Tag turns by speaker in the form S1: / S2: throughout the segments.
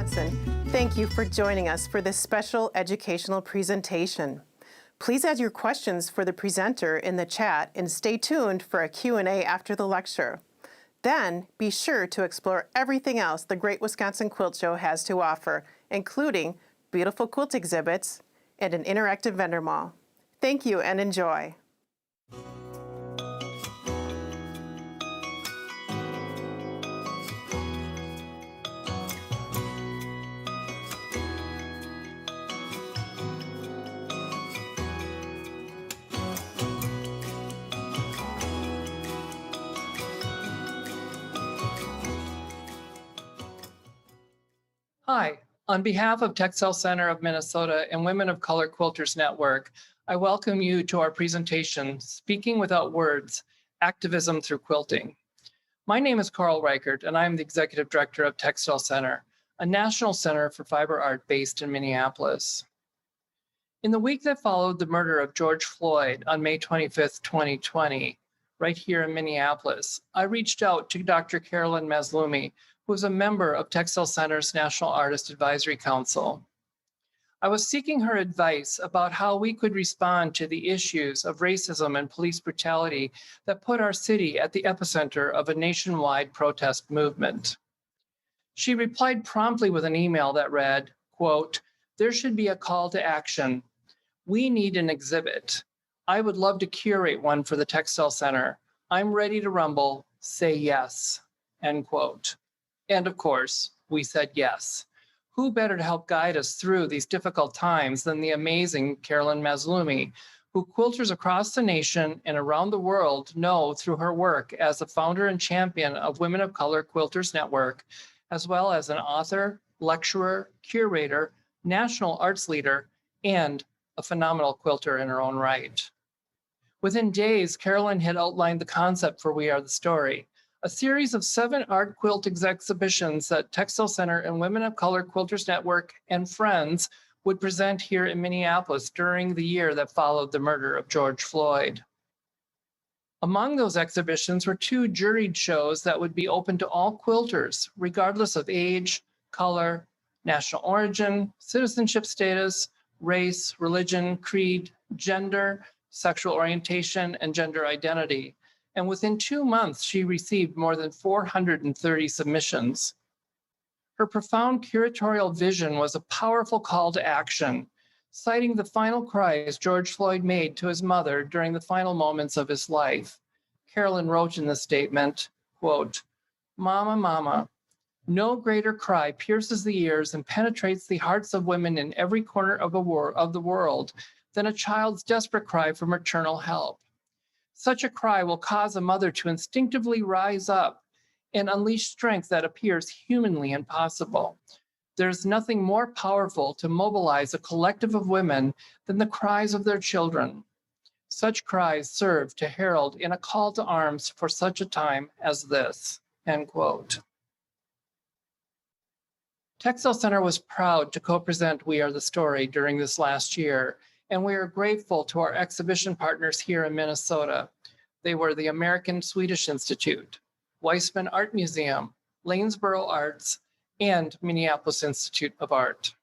S1: Wisconsin. Thank you for joining us for this special educational presentation. Please add your questions for the presenter in the chat and stay tuned for a Q&A after the lecture. Then be sure to explore everything else the Great Wisconsin Quilt Show has to offer, including beautiful quilt exhibits and an interactive vendor mall. Thank you and enjoy.
S2: Hi, on behalf of Textile Center of Minnesota and Women of Color Quilters Network, I welcome you to our presentation, Speaking Without Words, Activism Through Quilting. My name is Carl Reichert, and I'm the Executive Director of Textile Center, a national center for fiber art based in Minneapolis. In the week that followed the murder of George Floyd on May 25th, 2020, right here in Minneapolis, I reached out to Dr. Carolyn Mazlumi, who is a member of Textile Center's National Artist Advisory Council. I was seeking her advice about how we could respond to the issues of racism and police brutality that put our city at the epicenter of a nationwide protest movement. She replied promptly with an email that read, quote, "There should be a call to action. We need an exhibit. I would love to curate one for the Textile Center. I'm ready to rumble. Say yes," end quote. And of course, we said yes. Who better to help guide us through these difficult times than the amazing Carolyn Mazlumi, who quilters across the nation and around the world know through her work as the founder and champion of Women of Color Quilters Network, as well as an author, lecturer, curator, national arts leader, and a phenomenal quilter in her own right. Within days, Carolyn had outlined the concept for We Are the Story, a series of 7 art quilt exhibitions that Textile Center and Women of Color Quilters Network and friends would present here in Minneapolis during the year that followed the murder of George Floyd. Among those exhibitions were 2 juried shows that would be open to all quilters, regardless of age, color, national origin, citizenship status, race, religion, creed, gender, sexual orientation, and gender identity. And within 2 months, she received more than 430 submissions. Her profound curatorial vision was a powerful call to action, citing the final cries George Floyd made to his mother during the final moments of his life. Carolyn wrote in the statement, quote, "Mama, mama, no greater cry pierces the ears and penetrates the hearts of women in every corner of the world than a child's desperate cry for maternal help. Such a cry will cause a mother to instinctively rise up and unleash strength that appears humanly impossible. There's nothing more powerful to mobilize a collective of women than the cries of their children. Such cries serve to herald in a call to arms for such a time as this," end quote. Textile Center was proud to co-present We Are the Story during this last year, and we are grateful to our exhibition partners here in Minnesota. They were the American Swedish Institute, Weissman Art Museum, Lanesboro Arts, and Minneapolis Institute of Art.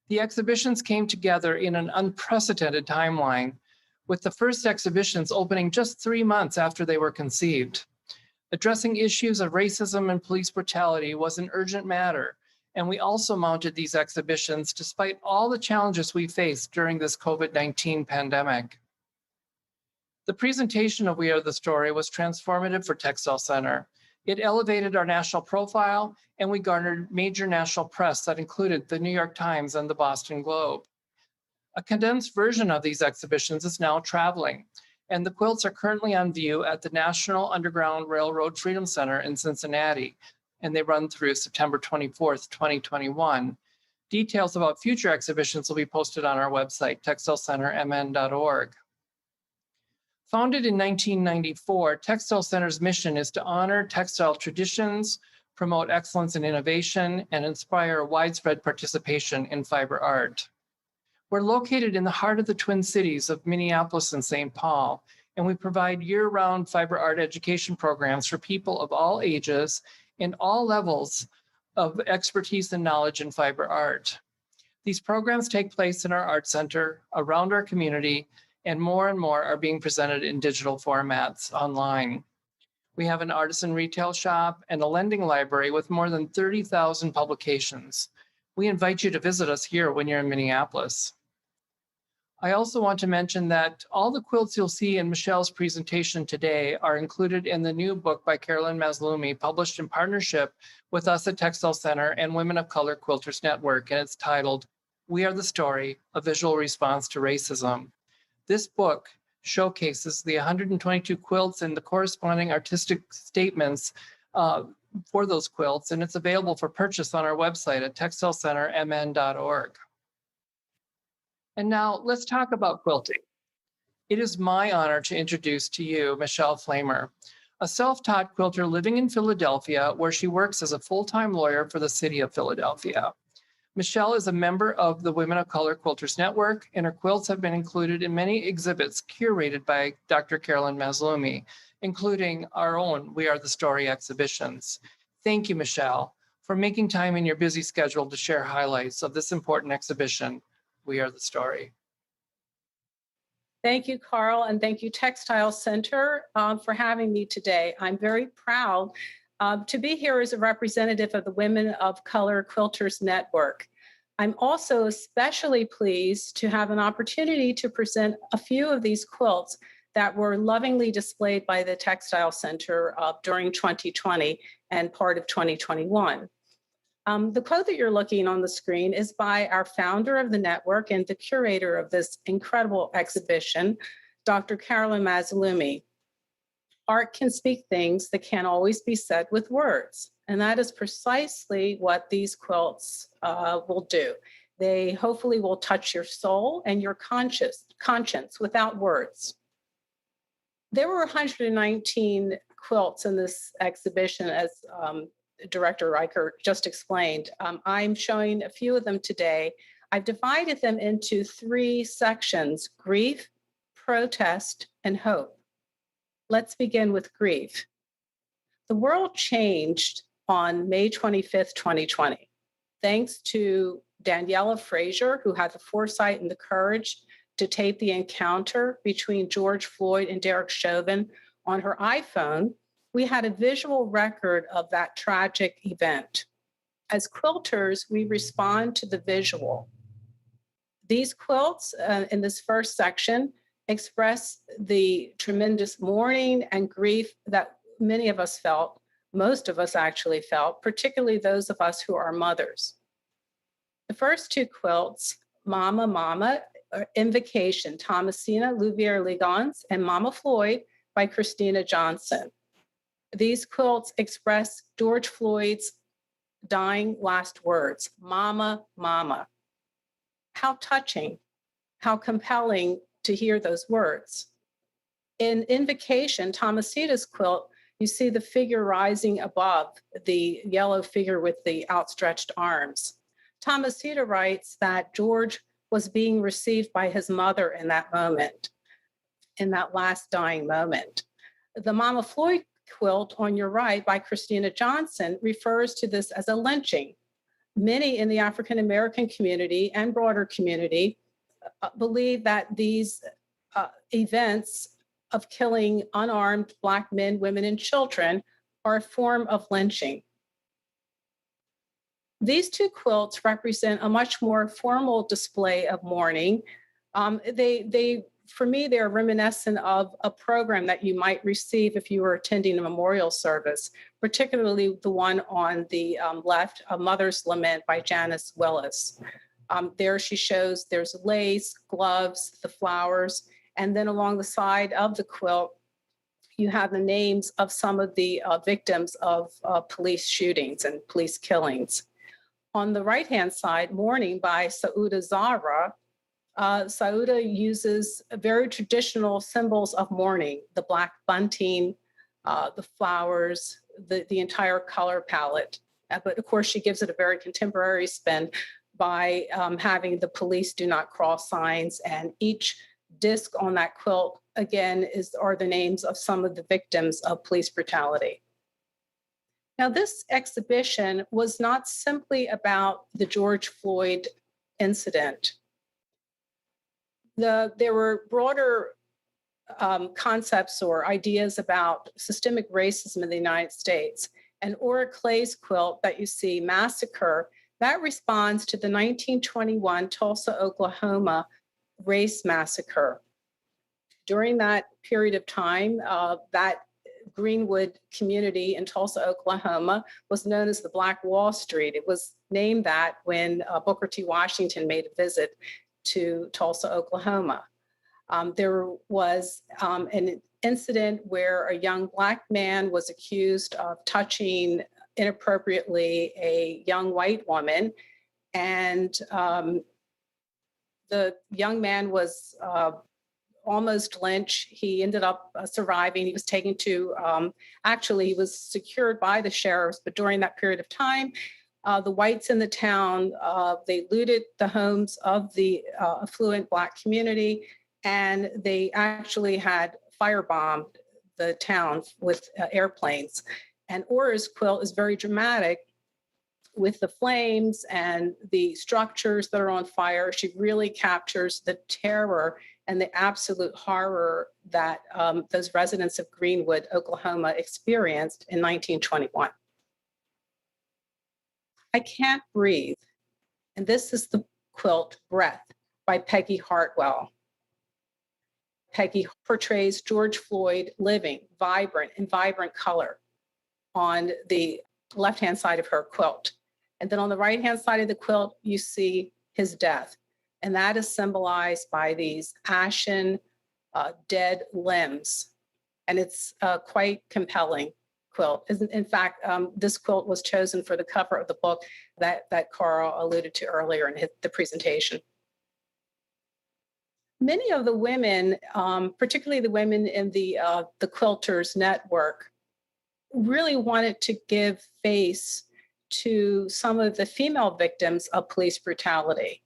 S2: The exhibitions came together in an unprecedented timeline, with the first exhibitions opening just 3 months after they were conceived. Addressing issues of racism and police brutality was an urgent matter, and we also mounted these exhibitions despite all the challenges we faced during this COVID-19 pandemic. The presentation of We Are the Story was transformative for Textile Center. It elevated our national profile, and we garnered major national press that included the New York Times and the Boston Globe. A condensed version of these exhibitions is now traveling, and the quilts are currently on view at the National Underground Railroad Freedom Center in Cincinnati, and they run through September 24th, 2021. Details about future exhibitions will be posted on our website, textilecentermn.org. Founded in 1994, Textile Center's mission is to honor textile traditions, promote excellence and innovation, and inspire widespread participation in fiber art. We're located in the heart of the Twin Cities of Minneapolis and St. Paul, and we provide year-round fiber art education programs for people of all ages and all levels of expertise and knowledge in fiber art. These programs take place in our art center, around our community, and more are being presented in digital formats online. We have an artisan retail shop and a lending library with more than 30,000 publications. We invite you to visit us here when you're in Minneapolis. I also want to mention that all the quilts you'll see in Michelle's presentation today are included in the new book by Carolyn Mazlumi, published in partnership with us at Textile Center and Women of Color Quilters Network, and it's titled, We Are the Story, A Visual Response to Racism. This book showcases the 122 quilts and the corresponding artistic statements for those quilts, and it's available for purchase on our website at textilecentermn.org. And now let's talk about quilting. It is my honor to introduce to you Michelle Flamer, a self-taught quilter living in Philadelphia, where she works as a full-time lawyer for the city of Philadelphia. Michelle is a member of the Women of Color Quilters Network, and her quilts have been included in many exhibits curated by Dr. Carolyn Mazlumi, including our own We Are the Story exhibitions. Thank you, Michelle, for making time in your busy schedule to share highlights of this important exhibition, We Are the Story.
S3: Thank you, Carl, and thank you, Textile Center, for having me today. I'm very proud to be here as a representative of the Women of Color Quilters Network. I'm also especially pleased to have an opportunity to present a few of these quilts that were lovingly displayed by the Textile Center during 2020 and part of 2021. The quote that you're looking on the screen is by our founder of the network and the curator of this incredible exhibition, Dr. Carolyn Mazlumi. Art can speak things that can't always be said with words. And that is precisely what these quilts will do. They hopefully will touch your soul and your conscience without words. There were 119 quilts in this exhibition, as Director Riker just explained. I'm showing a few of them today. I've divided them into 3 sections: grief, protest, and hope. Let's begin with grief. The world changed on May 25th, 2020, thanks to Daniela Frazier, who had the foresight and the courage to tape the encounter between George Floyd and Derek Chauvin on her iPhone. We had a visual record of that tragic event. As quilters, we respond to the visual. These quilts in this first section express the tremendous mourning and grief that many of us felt, most of us actually felt, particularly those of us who are mothers. The first 2 quilts, Mama, Mama, Invocation, Thomasina Louvier-Ligons, and Mama Floyd by Christina Johnson. These quilts express George Floyd's dying last words, Mama, Mama. How touching, how compelling to hear those words. In Invocation, Thomasita's quilt, you see the figure rising above, the yellow figure with the outstretched arms. Thomasita writes that George was being received by his mother in that moment, in that last dying moment. The Mama Floyd quilt on your right by Christina Johnson refers to this as a lynching. Many in the African American community and broader community believe that these events of killing unarmed Black men, women, and children are a form of lynching. These 2 quilts represent a much more formal display of mourning. For me, they're reminiscent of a program that you might receive if you were attending a memorial service, particularly the one on the left, A Mother's Lament by Janice Willis. There she shows there's lace, gloves, the flowers, and then along the side of the quilt, you have the names of some of the victims of police shootings and police killings. On the right-hand side, Mourning by Sauda Zahra. Sauda uses very traditional symbols of mourning, the Black bunting, the flowers, the entire color palette. But of course, she gives it a very contemporary spin by having the police do not cross signs, and each disc on that quilt, again, are the names of some of the victims of police brutality. Now, this exhibition was not simply about the George Floyd incident. There were broader concepts or ideas about systemic racism in the United States. And Ora Clay's quilt that you see, Massacre, that responds to the 1921 Tulsa, Oklahoma race massacre. During that period of time, that Greenwood community in Tulsa, Oklahoma was known as the Black Wall Street. It was named that when Booker T. Washington made a visit to Tulsa, Oklahoma. There was an incident where a young Black man was accused of touching inappropriately a young white woman, and the young man was almost lynched. He ended up surviving. He was taken to, actually, he was secured by the sheriffs, but during that period of time, the whites in the town, they looted the homes of the affluent Black community, and they actually had firebombed the town with airplanes. And Ora's quilt is very dramatic with the flames and the structures that are on fire. She really captures the terror and the absolute horror that those residents of Greenwood, Oklahoma experienced in 1921. I Can't Breathe, and this is the quilt Breath by Peggy Hartwell. Peggy portrays George Floyd living, vibrant, in vibrant color on the left-hand side of her quilt. And then on the right-hand side of the quilt, you see his death. And that is symbolized by these ashen, dead limbs. And it's quite compelling quilt. In fact, this quilt was chosen for the cover of the book that Carl alluded to earlier in the presentation. Many of the women, particularly the women in the Quilters Network, really wanted to give face to some of the female victims of police brutality.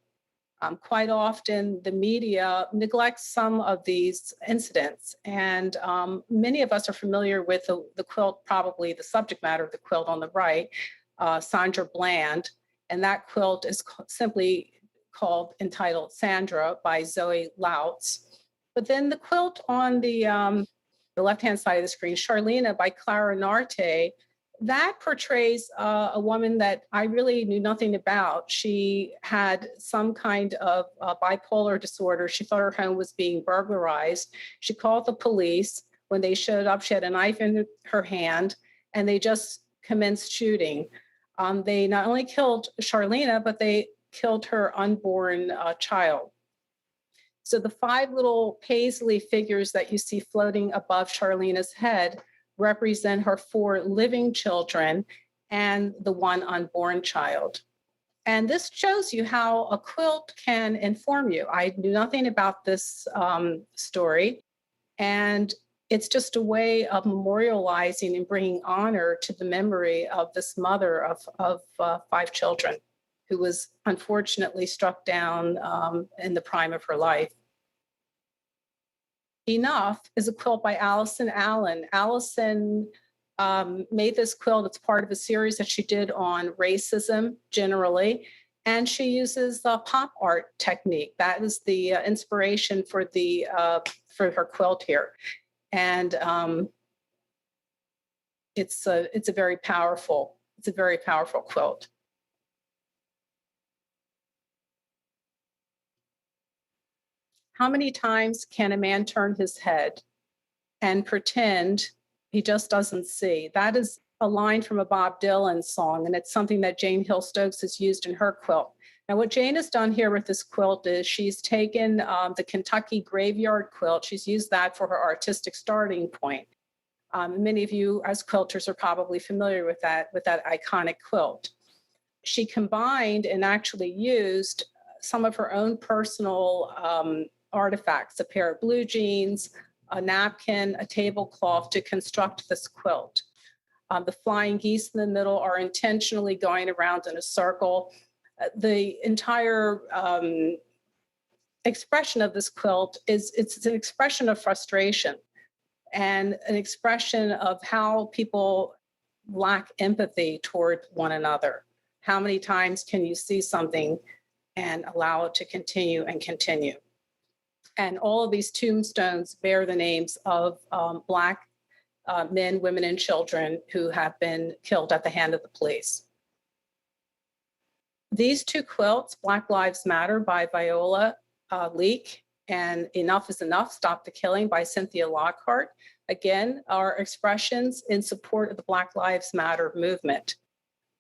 S3: Quite often, the media neglects some of these incidents, and many of us are familiar with the quilt, probably the subject matter of the quilt on the right, Sandra Bland, and that quilt is simply entitled Sandra by Zoe Lautz. But then the quilt on the left-hand side of the screen, Charlena by Clara Narte, that portrays a woman that I really knew nothing about. She had some kind of bipolar disorder. She thought her home was being burglarized. She called the police. When they showed up, she had a knife in her hand, and they just commenced shooting. They not only killed Charlena, but they killed her unborn child. So the 5 little paisley figures that you see floating above Charlena's head represent her 4 living children and the 1 unborn child. And this shows you how a quilt can inform you. I knew nothing about this story, and it's just a way of memorializing and bringing honor to the memory of this mother of 5 children, who was unfortunately struck down in the prime of her life. Enough is a quilt by Allison Allen. Allison made this quilt. It's part of a series that she did on racism generally, and she uses the pop art technique. That is the inspiration for her quilt here, and it's a very powerful quilt. How many times can a man turn his head and pretend he just doesn't see? That is a line from a Bob Dylan song, and it's something that Jane Hill Stokes has used in her quilt. Now, what Jane has done here with this quilt is she's taken the Kentucky graveyard quilt. She's used that for her artistic starting point. Many of you as quilters are probably familiar with that iconic quilt. She combined and actually used some of her own personal artifacts, a pair of blue jeans, a napkin, a tablecloth to construct this quilt. The flying geese in the middle are intentionally going around in a circle. The entire expression of this quilt it's an expression of frustration and an expression of how people lack empathy toward one another. How many times can you see something and allow it to continue and continue? And all of these tombstones bear the names of Black men, women, and children who have been killed at the hand of the police. These two quilts, Black Lives Matter by Viola Leak and Enough is Enough, Stop the Killing by Cynthia Lockhart, again, are expressions in support of the Black Lives Matter movement.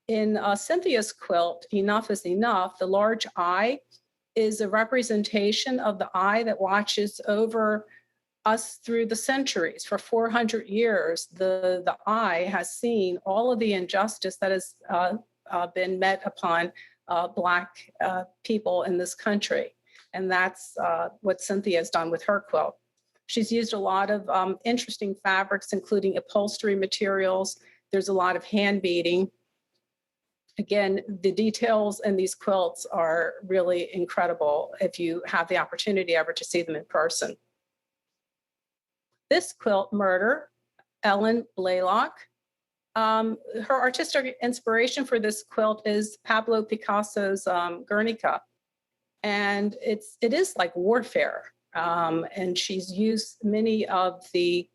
S3: In Cynthia's quilt, Enough is Enough, the large eye is a representation of the eye that watches over us through the centuries. For 400 years, the eye has seen all of the injustice that has been met upon Black people in this country. And that's what Cynthia has done with her quilt. She's used a lot of interesting fabrics, including upholstery materials. There's a lot of hand beading. Again, the details in these quilts are really incredible if you have the opportunity ever to see them in person. This quilt, Murder, Ellen Blaylock. Her artistic inspiration for this quilt is Pablo Picasso's Guernica. And it is like warfare. And she's used many of the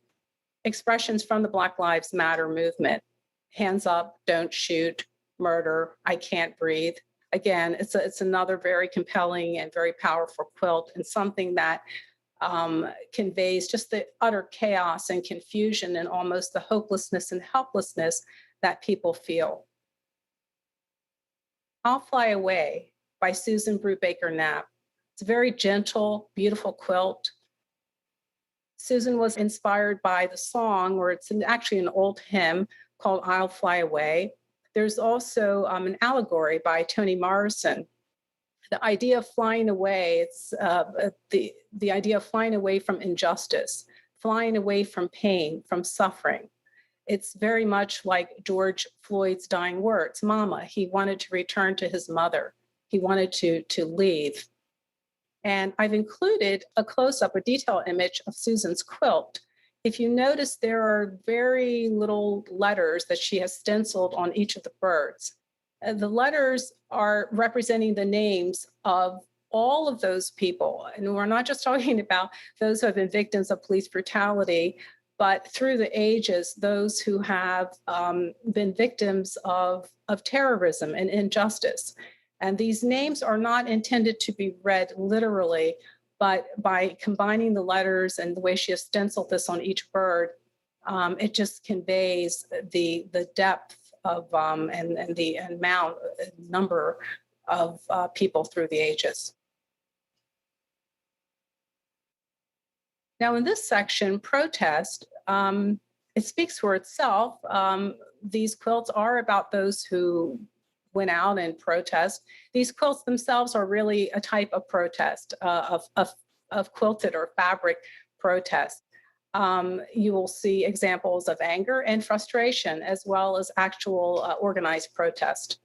S3: expressions from the Black Lives Matter movement. Hands up, don't shoot, murder, I can't breathe. Again, it's another very compelling and very powerful quilt, and something that conveys just the utter chaos and confusion and almost the hopelessness and helplessness that people feel. I'll Fly Away by Susan Brubaker Knapp. It's a very gentle, beautiful quilt. Susan was inspired by the song, or it's actually an old hymn called I'll Fly Away. There's also an allegory by Toni Morrison. The idea of flying away, it's the idea of flying away from injustice, flying away from pain, from suffering. It's very much like George Floyd's dying words, Mama. He wanted to return to his mother. He wanted to leave. And I've included a close-up, a detail image of Susan's quilt. If you notice, there are very little letters that she has stenciled on each of the birds. The letters are representing the names of all of those people. And we're not just talking about those who have been victims of police brutality, but through the ages, those who have been victims of terrorism and injustice. And these names are not intended to be read literally, but by combining the letters and the way she has stenciled this on each bird, it just conveys the depth of and the number of people through the ages. Now in this section, protest, it speaks for itself. These quilts are about those who went out and protest. These quilts themselves are really a type of protest, of quilted or fabric protest. You will see examples of anger and frustration, as well as actual organized protest.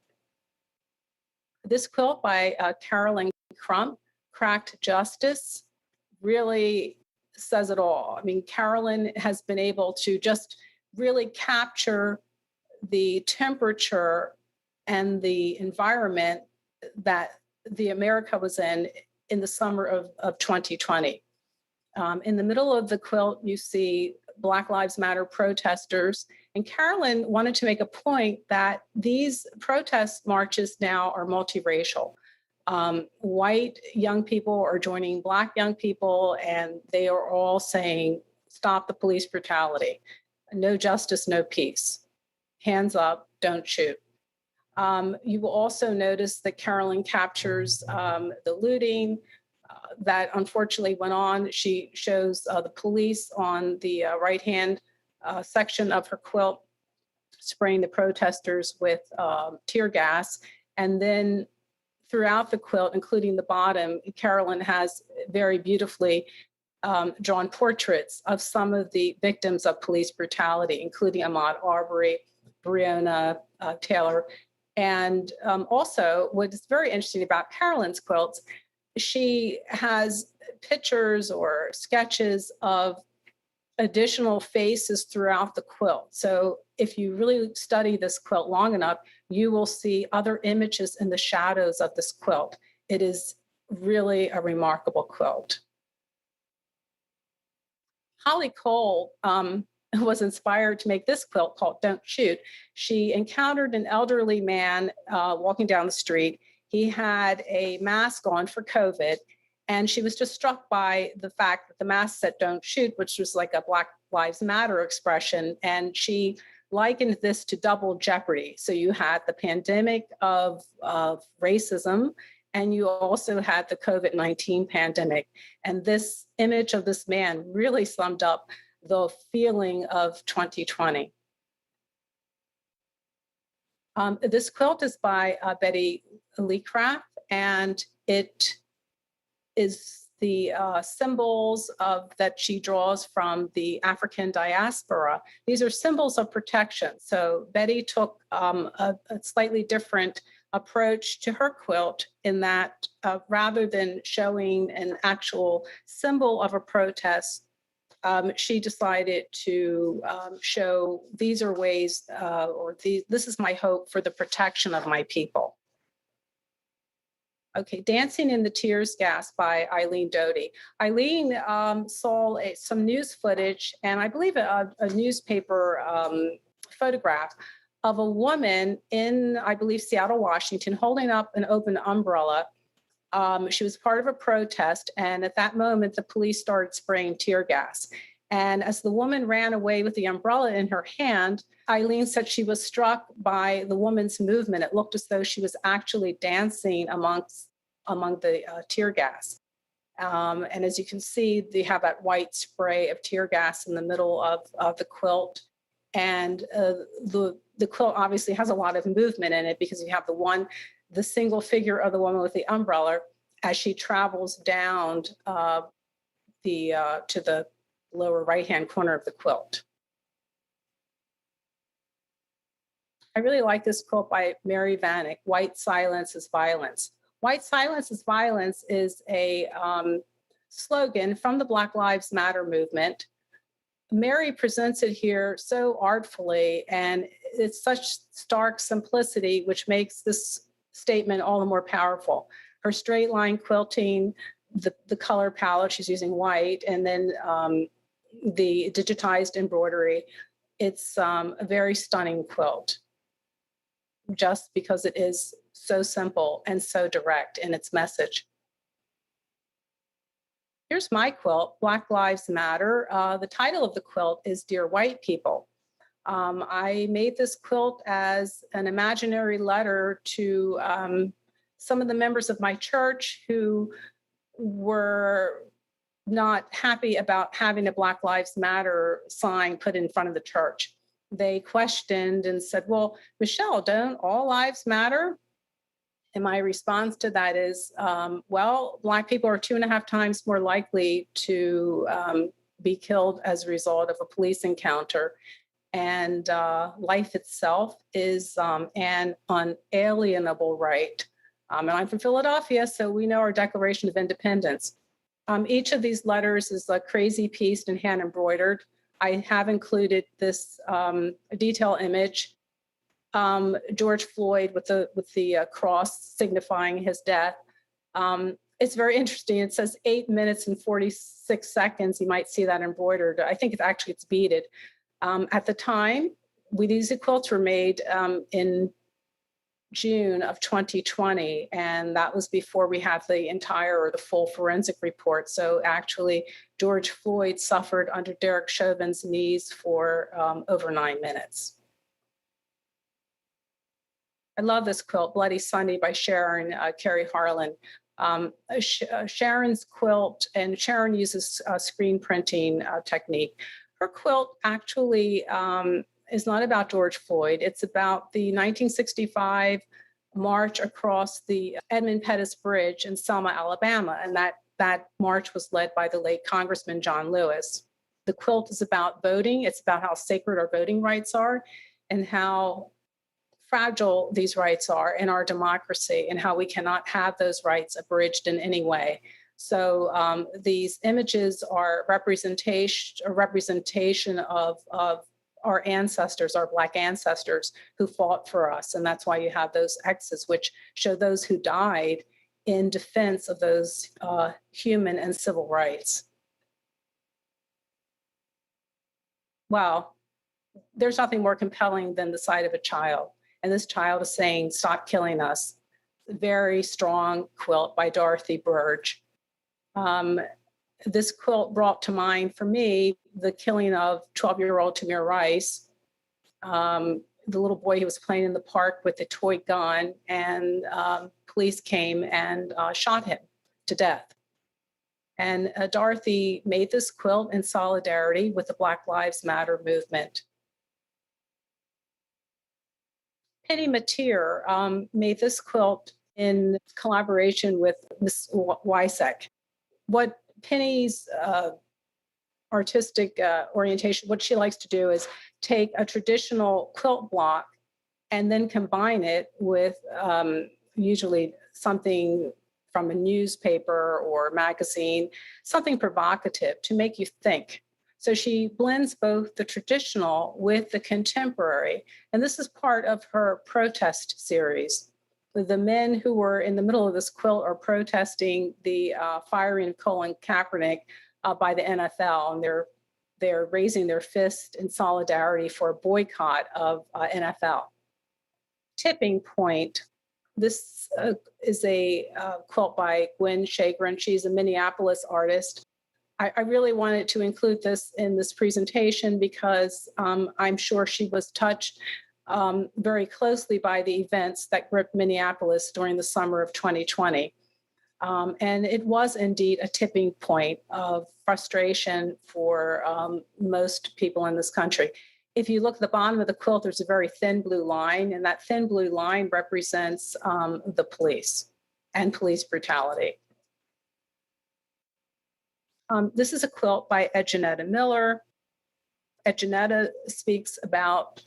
S3: This quilt by Carolyn Crump, Cracked Justice, really says it all. I mean, Carolyn has been able to just really capture the temperature and the environment that the America was in the summer of 2020. In the middle of the quilt, you see Black Lives Matter protesters. And Carolyn wanted to make a point that these protest marches now are multiracial. White young people are joining Black young people, and they are all saying, stop the police brutality. No justice, no peace. Hands up, don't shoot. You will also notice that Carolyn captures the looting that unfortunately went on. She shows the police on the right-hand section of her quilt spraying the protesters with tear gas. And then throughout the quilt, including the bottom, Carolyn has very beautifully drawn portraits of some of the victims of police brutality, including Ahmaud Arbery, Breonna Taylor. And also, what is very interesting about Carolyn's quilts, she has pictures or sketches of additional faces throughout the quilt. So if you really study this quilt long enough, you will see other images in the shadows of this quilt. It is really a remarkable quilt. Holly Cole was inspired to make this quilt called Don't Shoot. She encountered an elderly man walking down the street. He had a mask on for COVID, and she was just struck by the fact that the mask said Don't Shoot, which was like a Black Lives Matter expression. And she likened this to double jeopardy. So you had the pandemic of racism, and you also had the COVID-19 pandemic. And this image of this man really summed up the feeling of 2020. This quilt is by Betty Leecraft, and it is the symbols that she draws from the African diaspora. These are symbols of protection. So Betty took a slightly different approach to her quilt in that rather than showing an actual symbol of a protest, she decided to show these are ways, this is my hope for the protection of my people. Okay, Dancing in the Tears Gas by Eileen Doty. Eileen saw some news footage, and I believe a newspaper photograph of a woman in, I believe, Seattle, Washington, holding up an open umbrella. She was part of a protest, and at that moment, the police started spraying tear gas. And as the woman ran away with the umbrella in her hand, Eileen said she was struck by the woman's movement. It looked as though she was actually dancing among the tear gas. And as you can see, they have that white spray of tear gas in the middle of the quilt. And the quilt obviously has a lot of movement in it because you have the single figure of the woman with the umbrella as she travels down to the lower right-hand corner of the quilt. I really like this quilt by Mary Vanek, White Silence is Violence. White Silence is Violence is a slogan from the Black Lives Matter movement. Mary presents it here so artfully, and it's such stark simplicity, which makes this statement all the more powerful. Her straight line quilting, the color palette, she's using white, and then the digitized embroidery. It's a very stunning quilt, just because it is so simple and so direct in its message. Here's my quilt, Black Lives Matter. The title of the quilt is Dear White People. I made this quilt as an imaginary letter to some of the members of my church who were not happy about having a Black Lives Matter sign put in front of the church. They questioned and said, well, Michelle, don't all lives matter? And my response to that is, well, Black people are 2.5 times more likely to be killed as a result of a police encounter. And life itself is an unalienable right. And I'm from Philadelphia, so we know our Declaration of Independence. Each of these letters is a crazy pieced and hand embroidered. I have included this detail image. George Floyd with the cross signifying his death. It's very interesting. It says 8 minutes and 46 seconds. You might see that embroidered. I think it's beaded. At the time, these quilts were made in June of 2020, and that was before we had the full forensic report. So actually, George Floyd suffered under Derek Chauvin's knees for over 9 minutes. I love this quilt, Bloody Sunday by Sharon Carey Harlan. Sharon's quilt, and Sharon uses screen printing technique. Her quilt actually is not about George Floyd. It's about the 1965 march across the Edmund Pettus Bridge in Selma, Alabama. And that march was led by the late Congressman John Lewis. The quilt is about voting. It's about how sacred our voting rights are and how fragile these rights are in our democracy and how we cannot have those rights abridged in any way. So these images are representation of our ancestors, our Black ancestors who fought for us. And that's why you have those X's, which show those who died in defense of those human and civil rights. Well, there's nothing more compelling than the sight of a child. And this child is saying, "Stop killing us." Very strong quilt by Dorothy Burge. This quilt brought to mind for me the killing of 12-year-old Tamir Rice, the little boy who was playing in the park with a toy gun, and police came and shot him to death. And Dorothy made this quilt in solidarity with the Black Lives Matter movement. Penny Mateer made this quilt in collaboration with Ms. Wysek. What Penny's artistic orientation, what she likes to do is take a traditional quilt block and then combine it with usually something from a newspaper or magazine, something provocative to make you think. So she blends both the traditional with the contemporary. And this is part of her protest series. The men who were in the middle of this quilt are protesting the firing of Colin Kaepernick by the NFL. And they're raising their fist in solidarity for a boycott of NFL. Tipping Point. This is a quilt by Gwen Shagrin. She's a Minneapolis artist. I really wanted to include this in this presentation because I'm sure she was touched very closely by the events that gripped Minneapolis during the summer of 2020. And it was indeed a tipping point of frustration for most people in this country. If you look at the bottom of the quilt, there's a very thin blue line, and that thin blue line represents the police and police brutality. This is a quilt by Edgenetta Miller. Edgenetta speaks about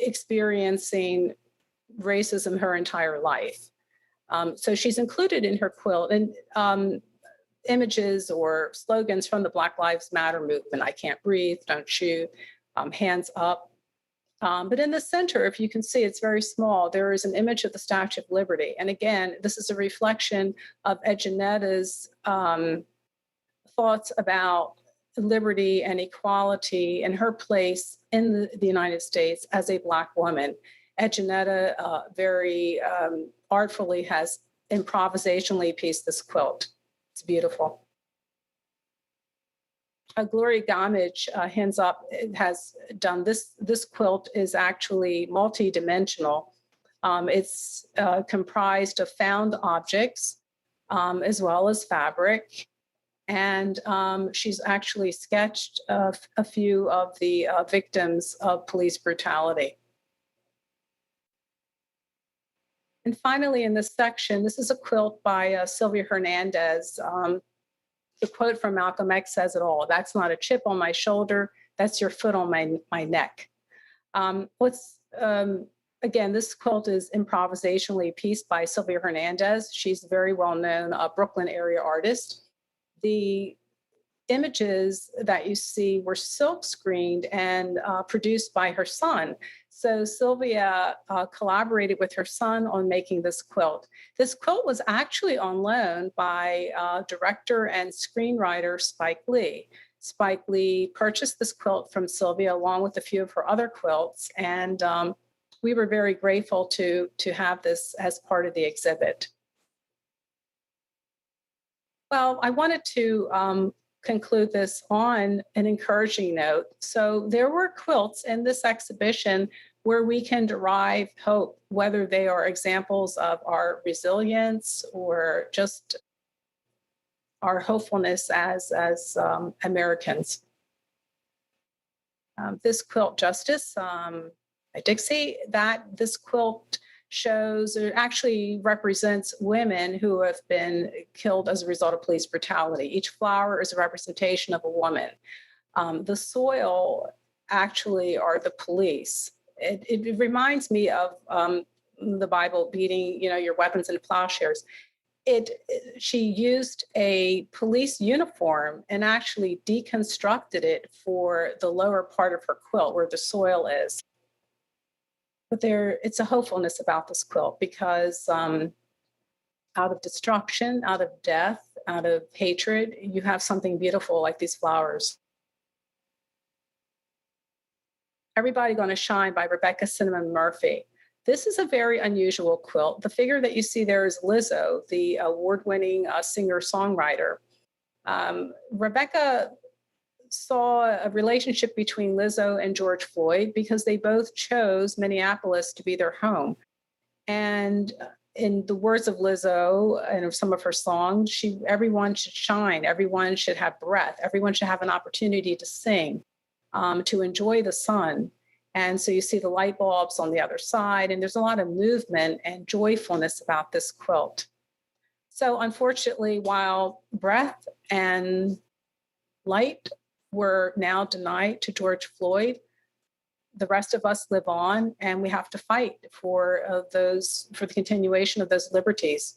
S3: experiencing racism her entire life. So she's included in her quilt and images or slogans from the Black Lives Matter movement. I can't breathe, don't shoot, hands up. But in the center, if you can see, it's very small. There is an image of the Statue of Liberty. And again, this is a reflection of Edgenetta's thoughts about liberty and equality and her place in the United States as a Black woman. Edgenetta very artfully has improvisationally pieced this quilt. It's beautiful. Gloria Gamage, Hands Up, has done this. This quilt is actually multidimensional. It's comprised of found objects as well as fabric. And she's actually sketched a few of the victims of police brutality. And finally, in this section, this is a quilt by Sylvia Hernandez. The quote from Malcolm X says it all. "That's not a chip on my shoulder. That's your foot on my neck." Again, this quilt is improvisationally pieced by Sylvia Hernandez. She's a very well-known Brooklyn area artist. The images that you see were silk screened and produced by her son. So Sylvia collaborated with her son on making this quilt. This quilt was actually on loan by director and screenwriter Spike Lee. Spike Lee purchased this quilt from Sylvia along with a few of her other quilts. And we were very grateful to have this as part of the exhibit. Well, I wanted to conclude this on an encouraging note. So there were quilts in this exhibition where we can derive hope, whether they are examples of our resilience or just our hopefulness as Americans. This quilt, Justice, by Dixie, this quilt shows, it actually represents women who have been killed as a result of police brutality. Each flower is a representation of a woman. The soil actually are the police. It reminds me of the Bible beating, your weapons into plowshares. she used a police uniform and actually deconstructed it for the lower part of her quilt where the soil is. But it's a hopefulness about this quilt because out of destruction, out of death, out of hatred, you have something beautiful like these flowers. Everybody Gonna Shine by Rebecca Cinnamon Murphy. This is a very unusual quilt. The figure that you see there is Lizzo, the award-winning singer-songwriter. Rebecca saw a relationship between Lizzo and George Floyd because they both chose Minneapolis to be their home. And in the words of Lizzo and of some of her songs, everyone should shine, everyone should have breath, everyone should have an opportunity to sing, to enjoy the sun. And so you see the light bulbs on the other side, and there's a lot of movement and joyfulness about this quilt. So unfortunately, while breath and light were now denied to George Floyd, the rest of us live on, and we have to fight for the continuation of those liberties.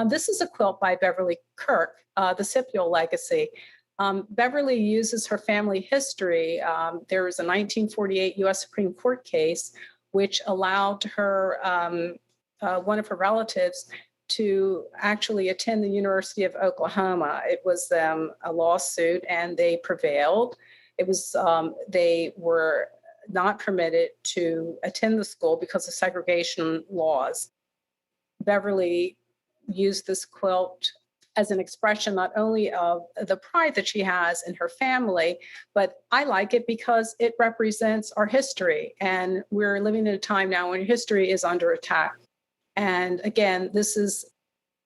S3: This is a quilt by Beverly Kirk, The Scipio Legacy. Beverly uses her family history. There was a 1948 US Supreme Court case which allowed her, one of her relatives, to actually attend the University of Oklahoma. It was a lawsuit and they prevailed. It was, they were not permitted to attend the school because of segregation laws. Beverly used this quilt as an expression not only of the pride that she has in her family, but I like it because it represents our history. And we're living in a time now when history is under attack. And again, this is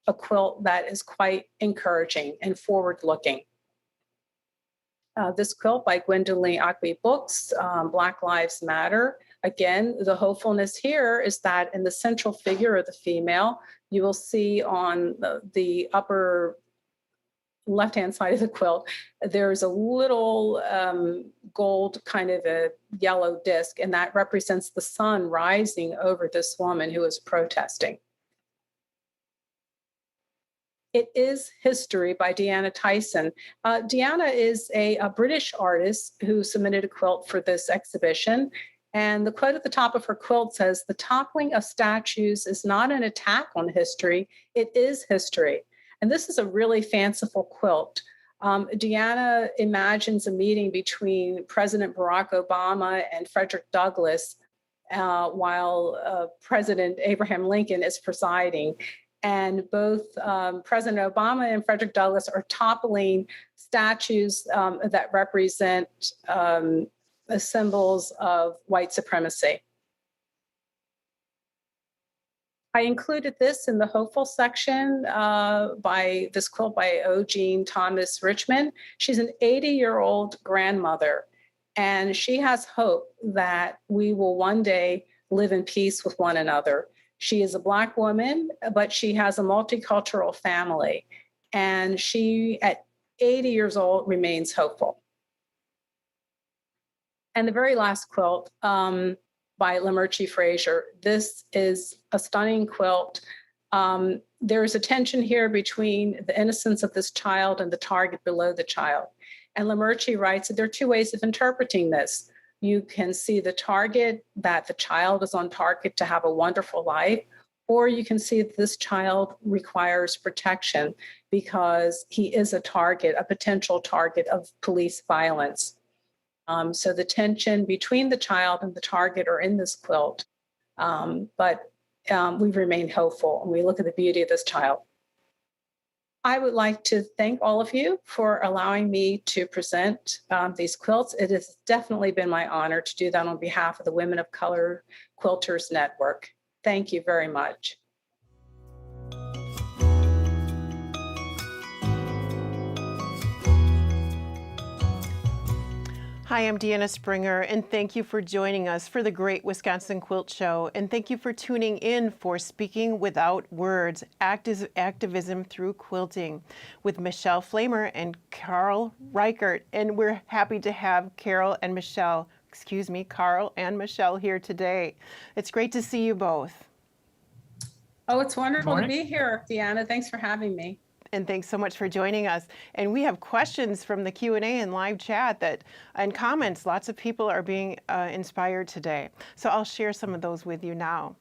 S3: a quilt that is quite encouraging and forward-looking. This quilt by Gwendolyn Acquie Books, Black Lives Matter. Again, the hopefulness here is that in the central figure of the female, you will see on the upper left-hand side of the quilt, there's a little gold kind of a yellow disc, and that represents the sun rising over this woman who is protesting. It is History by Deanna Tyson. Deanna is a British artist who submitted a quilt for this exhibition. And the quote at the top of her quilt says, "The toppling of statues is not an attack on history, it is history." And this is a really fanciful quilt. Deanna imagines a meeting between President Barack Obama and Frederick Douglass while President Abraham Lincoln is presiding. And both President Obama and Frederick Douglass are toppling statues that represent symbols of white supremacy. I included this in the hopeful section by this quilt by O. Jean Thomas Richmond. She's an 80-year-old grandmother, and she has hope that we will one day live in peace with one another. She is a Black woman, but she has a multicultural family, and she, at 80 years old, remains hopeful. And the very last quilt by Lemerci Frazier. This is a stunning quilt. There's a tension here between the innocence of this child and the target below the child. And Lemerci writes that there are two ways of interpreting this. You can see the target, that the child is on target to have a wonderful life, or you can see that this child requires protection because he is a target, a potential target of police violence. So the tension between the child and the target are in this quilt, but we remain hopeful and we look at the beauty of this child. I would like to thank all of you for allowing me to present these quilts. It has definitely been my honor to do that on behalf of the Women of Color Quilters Network. Thank you very much.
S1: Hi, I'm Deanna Springer, and thank you for joining us for the Great Wisconsin Quilt Show. And thank you for tuning in for Speaking Without Words, Activism Through Quilting with Michelle Flamer and Carl Reichert. And we're happy to have Carl and Michelle here today. It's great to see you both.
S3: Oh, it's wonderful to
S2: morning.
S3: be here, Deanna. Thanks for having me.
S1: And thanks so much for joining us. And we have questions from the Q&A and live chat and comments. Lots of people are being inspired today. So I'll share some of those with you now.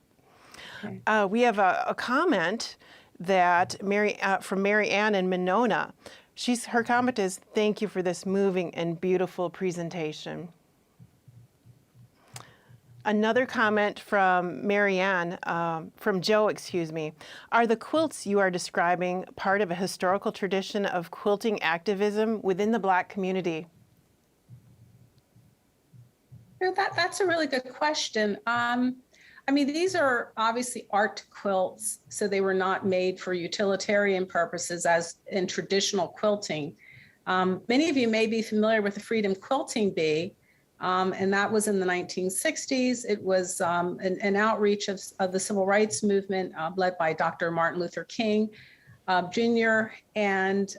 S3: Okay.
S1: We have a comment that from Mary Ann in Monona. Her comment is, "Thank you for this moving and beautiful presentation." Another comment from from Joe, excuse me. "Are the quilts you are describing part of a historical tradition of quilting activism within the Black community?"
S3: That's a really good question. I mean, these are obviously art quilts, so they were not made for utilitarian purposes as in traditional quilting. Many of you may be familiar with the Freedom Quilting Bee, and that was in the 1960s. It was an outreach of the civil rights movement led by Dr. Martin Luther King Jr. And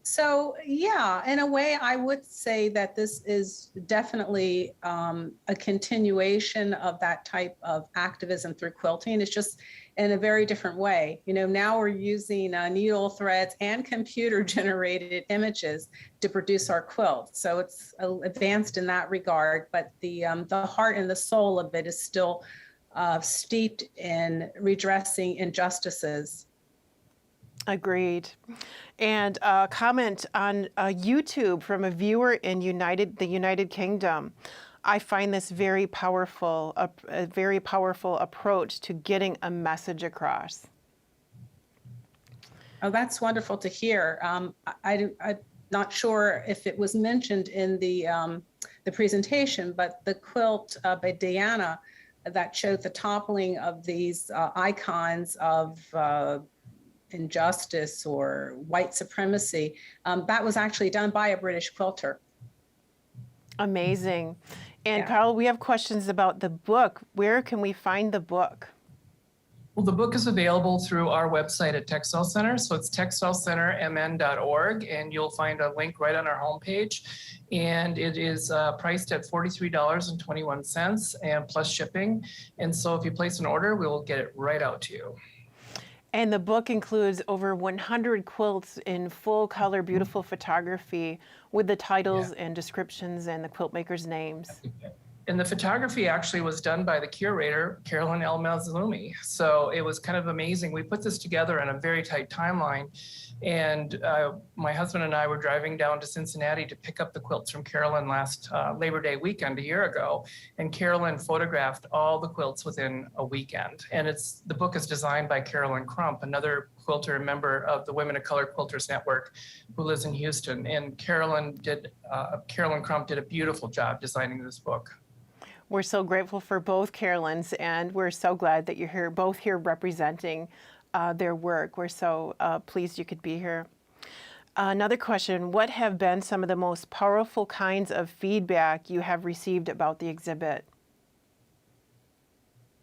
S3: so, yeah, in a way, I would say that this is definitely a continuation of that type of activism through quilting. It's just in a very different way. You know, now we're using needle threads and computer generated images to produce our quilts. So it's advanced in that regard, but the heart and the soul of it is still steeped in redressing injustices.
S1: Agreed. And a comment on YouTube from a viewer in the United Kingdom. "I find this very powerful, a very powerful approach to getting a message across."
S3: Oh, that's wonderful to hear. I'm not sure if it was mentioned in the presentation, but the quilt by Diana that showed the toppling of these icons of injustice or white supremacy, that was actually done by a British quilter.
S1: Amazing. And
S3: Yeah.
S1: Carl, we have questions about the book. Where can we find the book?
S2: Well, the book is available through our website at Textile Center. So it's textilecentermn.org, and you'll find a link right on our homepage. And it is priced at $43.21 and plus shipping. And so if you place an order, we will get it right out to you.
S1: And the book includes over 100 quilts in full color, beautiful photography with the titles and descriptions and the quilt makers' names.
S2: And the photography actually was done by the curator, Carolyn El Mazlumi. So it was kind of amazing. We put this together in a very tight timeline. And my husband and I were driving down to Cincinnati to pick up the quilts from Carolyn last Labor Day weekend a year ago. And Carolyn photographed all the quilts within a weekend. And the book is designed by Carolyn Crump, another quilter and member of the Women of Color Quilters Network, who lives in Houston. And Carolyn Crump did a beautiful job designing this book.
S1: We're so grateful for both Carolyns, and we're so glad that you're here, both here representing their work. We're so pleased you could be here. Another question: what have been some of the most powerful kinds of feedback you have received about the exhibit?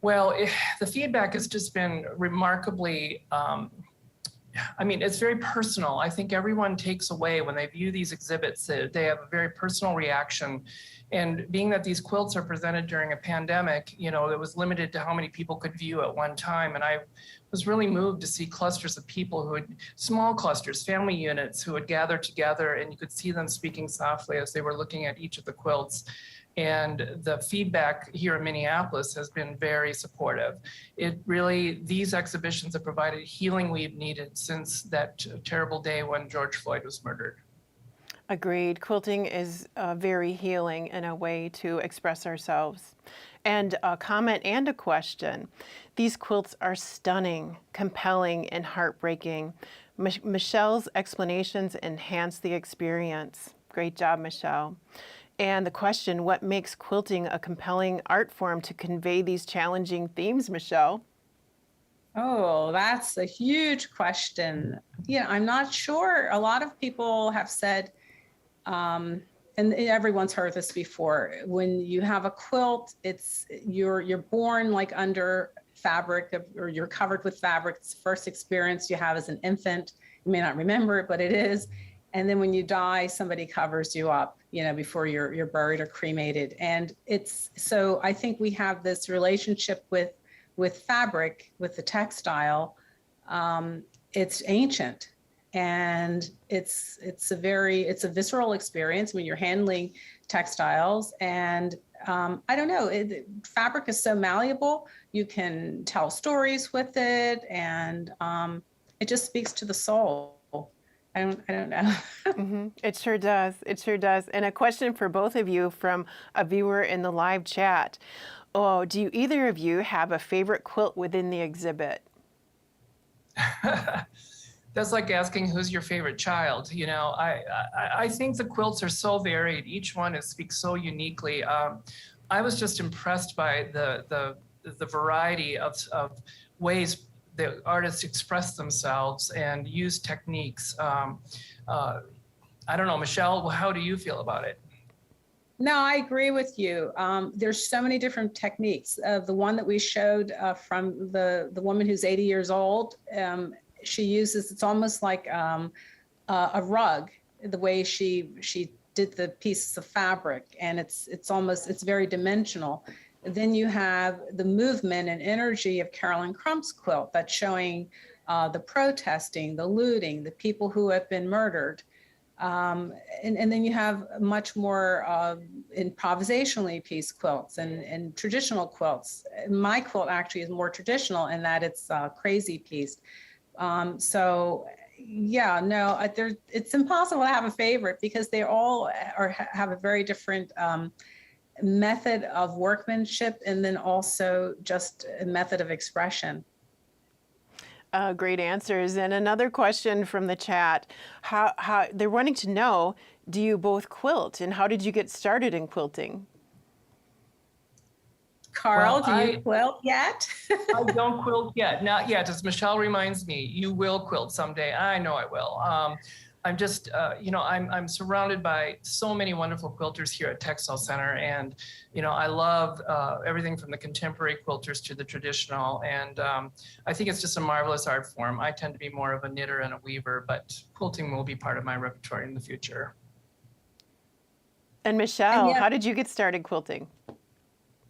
S2: Well, the feedback has just been remarkably, it's very personal. I think everyone takes away when they view these exhibits, they have a very personal reaction. And being that these quilts are presented during a pandemic, it was limited to how many people could view at one time. And I was really moved to see clusters of people small clusters, family units who would gather together, and you could see them speaking softly as they were looking at each of the quilts. And the feedback here in Minneapolis has been very supportive. These exhibitions have provided healing we've needed since that terrible day when George Floyd was murdered.
S1: Agreed. Quilting is very healing in a way to express ourselves. And a comment and a question: these quilts are stunning, compelling, and heartbreaking. Michelle's explanations enhance the experience. Great job, Michelle. And the question: what makes quilting a compelling art form to convey these challenging themes, Michelle?
S3: Oh, that's a huge question. Yeah, I'm not sure. A lot of people have said, and everyone's heard this before, when you have a quilt, you're born like under fabric, or you're covered with fabric. It's the first experience you have as an infant. You may not remember it, but it is. And then when you die, somebody covers you up, before you're buried or cremated. And so I think we have this relationship with with fabric, with the textile, it's ancient, and it's a visceral experience when you're handling textiles. And I don't know, fabric is so malleable. You can tell stories with it, and it just speaks to the soul. I don't know.
S1: It sure does. It sure does. And a question for both of you from a viewer in the live chat. Oh, do you either of you have a favorite quilt within the exhibit?
S2: That's like asking who's your favorite child. You know, I think the quilts are so varied. Each one speaks so uniquely. I was just impressed by the variety of ways the artists express themselves and use techniques. I don't know, Michelle, how do you feel about it?
S3: No, I agree with you. There's so many different techniques. The one that we showed from the woman who's 80 years old, she uses, it's almost like a rug, the way she did the pieces of fabric, and it's very dimensional. Then you have the movement and energy of Carolyn Crump's quilt that's showing the protesting, the looting, the people who have been murdered. And then you have much more improvisationally pieced quilts and traditional quilts. My quilt actually is more traditional in that it's crazy pieced. So yeah, no, it's impossible to have a favorite because they all have a very different method of workmanship, and then also just a method of expression.
S1: Great answers. And another question from the chat. How they're wanting to know, do you both quilt, and how did you get started in quilting?
S3: Carl, do you quilt yet?
S2: I don't quilt yet, not yet. As Michelle reminds me, you will quilt someday. I know I will. I'm just, I'm surrounded by so many wonderful quilters here at Textile Center. And, I love everything from the contemporary quilters to the traditional. And I think it's just a marvelous art form. I tend to be more of a knitter and a weaver, but quilting will be part of my repertoire in the future.
S1: And Michelle, how did you get started quilting?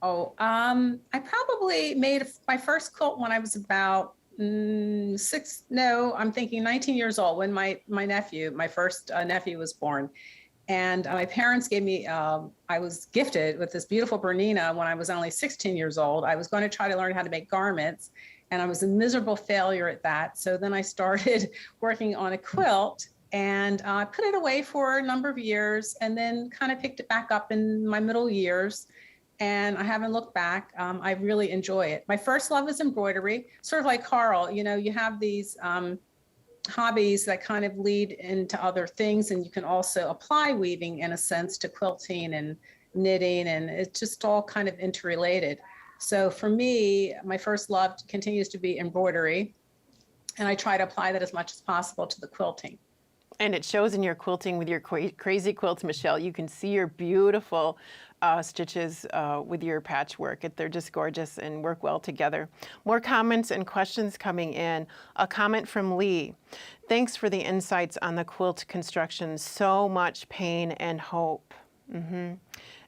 S3: Oh, I probably made my first quilt when I was about 19 years old, when my first nephew was born. And my parents gave me, I was gifted with this beautiful Bernina when I was only 16 years old. I was going to try to learn how to make garments, and I was a miserable failure at that. So then I started working on a quilt, and I put it away for a number of years, and then kind of picked it back up in my middle years. And I haven't looked back. I really enjoy it. My first love is embroidery, sort of like Carl. You have these hobbies that kind of lead into other things, and you can also apply weaving in a sense to quilting and knitting, and it's just all kind of interrelated. So for me, my first love continues to be embroidery, and I try to apply that as much as possible to the quilting.
S1: And it shows in your quilting with your crazy quilts, Michelle. You can see your beautiful stitches with your patchwork. They're just gorgeous and work well together. More comments and questions coming in. A comment from Lee. Thanks for the insights on the quilt construction. So much pain and hope.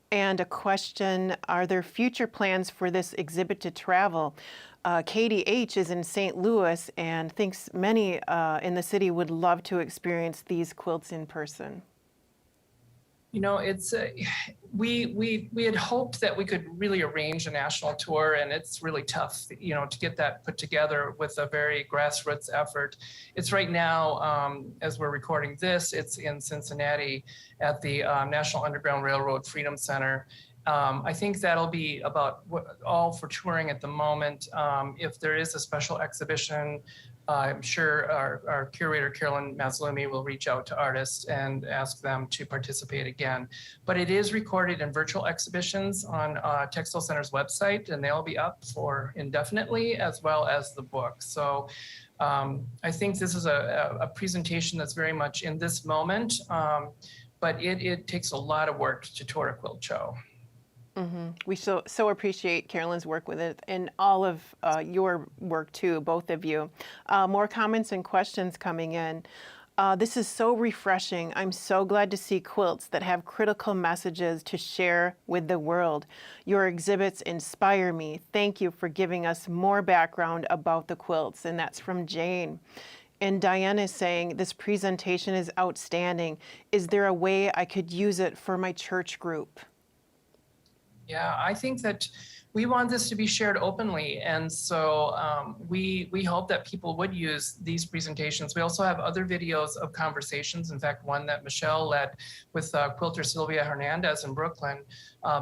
S1: And a question, are there future plans for this exhibit to travel? Katie H. is in St. Louis and thinks many in the city would love to experience these quilts in person.
S2: It's we had hoped that we could really arrange a national tour, and it's really tough, to get that put together with a very grassroots effort. It's right now, as we're recording this, it's in Cincinnati at the National Underground Railroad Freedom Center. I think that'll be about all for touring at the moment. If there is a special exhibition, I'm sure our curator, Carolyn Maslumi, will reach out to artists and ask them to participate again. But it is recorded in virtual exhibitions on Textile Center's website, and they'll be up for indefinitely, as well as the book. So I think this is a presentation that's very much in this moment, but it takes a lot of work to tour a quilt show.
S1: We so appreciate Carolyn's work with it, and all of your work too, both of you. More comments and questions coming in. This is so refreshing. I'm so glad to see quilts that have critical messages to share with the world. Your exhibits inspire me. Thank you for giving us more background about the quilts. And that's from Jane. And Diane is saying, this presentation is outstanding. Is there a way I could use it for my church group?
S2: Yeah, I think that we want this to be shared openly. And so we hope that people would use these presentations. We also have other videos of conversations. In fact, one that Michelle led with quilter Sylvia Hernandez in Brooklyn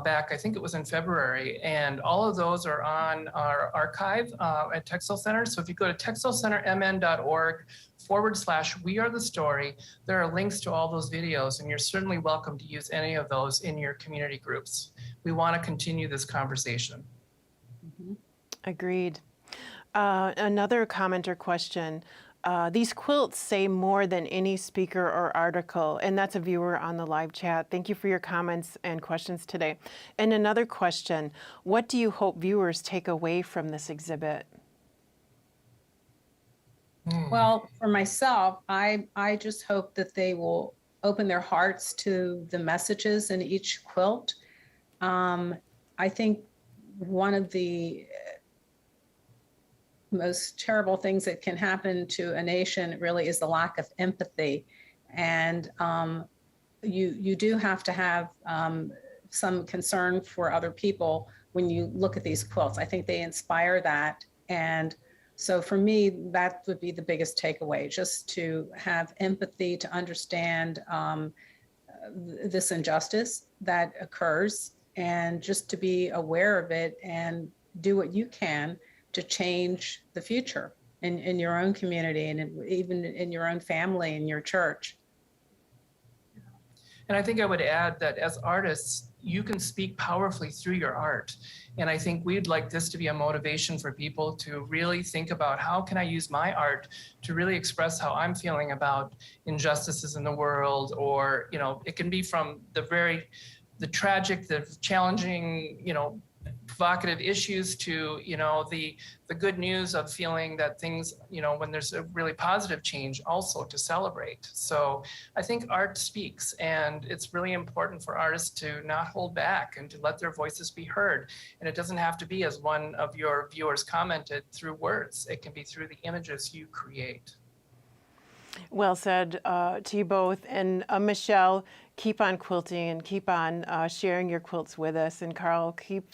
S2: back, I think it was in February. And all of those are on our archive at Textile Center. So if you go to textilecentermn.org/We Are the Story, there are links to all those videos, and you're certainly welcome to use any of those in your community groups. We want to continue this conversation.
S1: Agreed. Another comment or question. These quilts say more than any speaker or article, and that's a viewer on the live chat. Thank you for your comments and questions today. And another question, what do you hope viewers take away from this exhibit?
S3: Well, for myself, I just hope that they will open their hearts to the messages in each quilt. I think one of the most terrible things that can happen to a nation really is the lack of empathy. And you do have to have some concern for other people when you look at these quilts. I think they inspire that. And so for me, that would be the biggest takeaway, just to have empathy, to understand this injustice that occurs, and just to be aware of it and do what you can to change the future in your own community and even in your own family and your church.
S2: And I think I would add that as artists, you can speak powerfully through your art. And I think we'd like this to be a motivation for people to really think about, how can I use my art to really express how I'm feeling about injustices in the world? Or, you know, it can be from the tragic, the challenging, you know, provocative issues to, you know, the good news of feeling that things, you know, when there's a really positive change, also to celebrate. So I think art speaks, and it's really important for artists to not hold back and to let their voices be heard. And it doesn't have to be, as one of your viewers commented, through words. It can be through the images you create.
S1: Well said to you both. And Michelle, keep on quilting and keep on sharing your quilts with us. And Carl, keep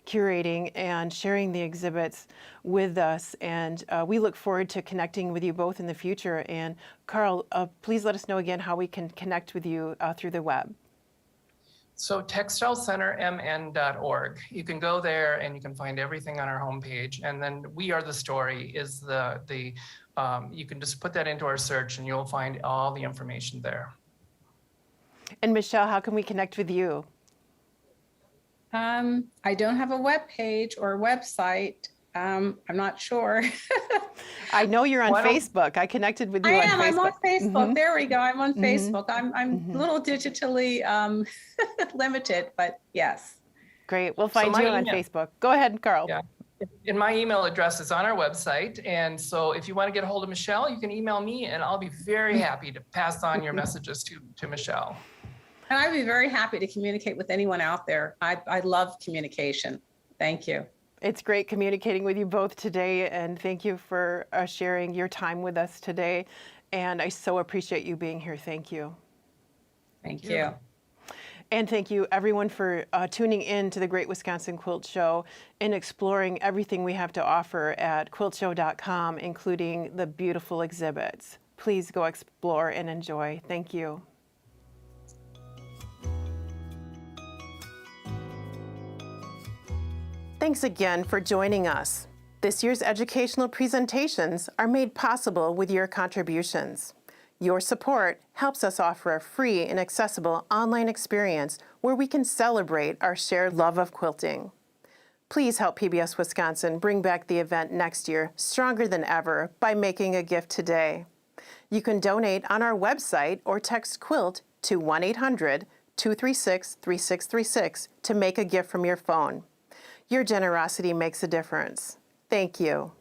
S1: curating and sharing the exhibits with us. And we look forward to connecting with you both in the future. And Carl, please let us know again how we can connect with you through the web.
S2: So textilecentermn.org. You can go there and you can find everything on our homepage. And then We Are the Story is you can just put that into our search and you'll find all the information there.
S1: And Michelle, how can we connect with you?
S3: I don't have a web page or a website. I'm not sure.
S1: I know you're on Facebook. I connected with you on Facebook.
S3: I'm on Facebook.
S1: Mm-hmm.
S3: There we go. I'm on
S1: Mm-hmm.
S3: Facebook. I'm a little digitally limited, but yes.
S1: Great. We'll find
S2: So
S1: you
S2: my
S1: on
S2: email-
S1: Facebook. Go ahead, Carl.
S2: Yeah. And my email address is on our website. And so if you want to get a hold of Michelle, you can email me and I'll be very happy to pass on your messages to Michelle.
S3: And I'd be very happy to communicate with anyone out there. I love communication. Thank you.
S1: It's great communicating with you both today, and thank you for sharing your time with us today. And I so appreciate you being here. Thank you.
S3: Thank you.
S1: And thank you, everyone, for tuning in to the Great Wisconsin Quilt Show and exploring everything we have to offer at quiltshow.com, including the beautiful exhibits. Please go explore and enjoy. Thank you. Thanks again for joining us. This year's educational presentations are made possible with your contributions. Your support helps us offer a free and accessible online experience where we can celebrate our shared love of quilting. Please help PBS Wisconsin bring back the event next year stronger than ever by making a gift today. You can donate on our website or text QUILT to 1-800-236-3636 to make a gift from your phone. Your generosity makes a difference. Thank you.